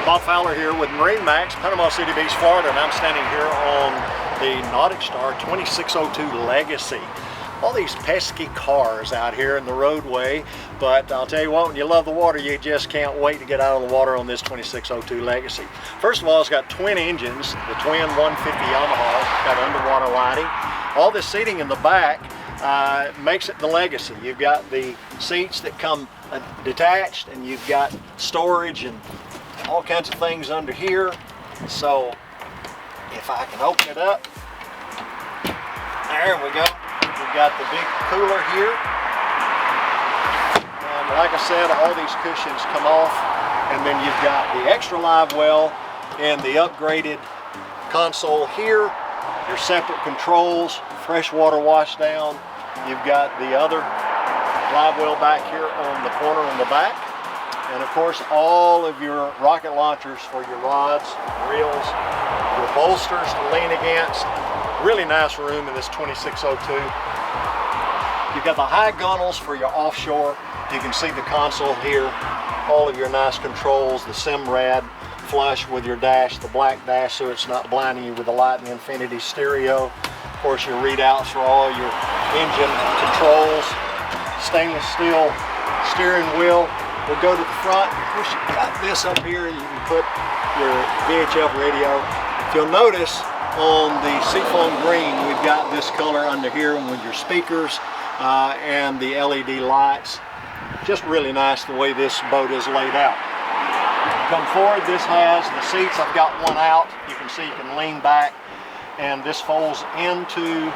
Bob Fowler here with MarineMax, Panama City Beach, Florida, and I'm standing here on the NauticStar 2602 Legacy. All these pesky cars out here in the roadway, but I'll tell you what, when you love the water, you just can't wait to get out of the water on this 2602 Legacy. First of all, it's got twin engines, the twin 150 Yamaha, got underwater lighting. All this seating in the back makes it the Legacy. You've got the seats that come detached, and you've got storage and all kinds of things under here. So if I can open it up, there we go. We've got the big cooler here, and like I said, all these cushions come off, and then you've got the extra live well and the upgraded console here, your separate controls, freshwater wash down. You've got the other live well back here on the corner in the back, and of course all of your rocket launchers for your rods, reels, your bolsters to lean against. Really nice room in this 2602. You've got the high gunnels for your offshore. You can see the console here, all of your nice controls, the SIMRAD flush with your dash, the black dash so it's not blinding you with the light and the infinity stereo. Of course, your readouts for all your engine controls, stainless steel steering wheel. We'll go to the front. Of course, you've got this up here. You can put your VHF radio. If you'll notice, on the seafoam green, we've got this color under here with your speakers and the LED lights. Just really nice the way this boat is laid out. Come forward, this has the seats. I've got one out. You can see you can lean back, and this folds into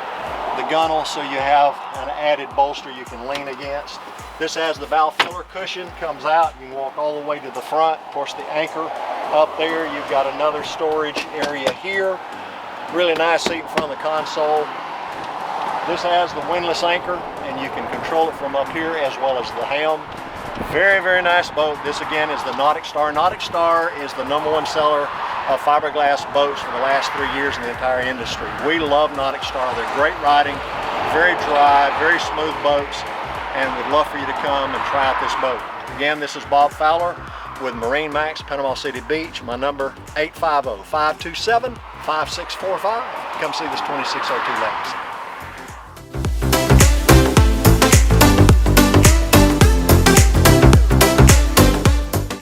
the gunnel so you have an added bolster you can lean against. This has the bow filler cushion, comes out. You can walk all the way to the front. Of course, the anchor up there. You've got another storage area here. Really nice seat in front of the console. This has the windlass anchor, and you can control it from up here as well as the helm. Very, very nice boat. This again is the NauticStar. NauticStar is the #1 seller of fiberglass boats for the last 3 years in the entire industry. We love NauticStar. They're great riding, very dry, very smooth boats, and we'd love for you to come and try out this boat. Again, this is Bob Fowler with MarineMax, Panama City Beach. My number 850-527-5645. Come see this 2602 Legacy.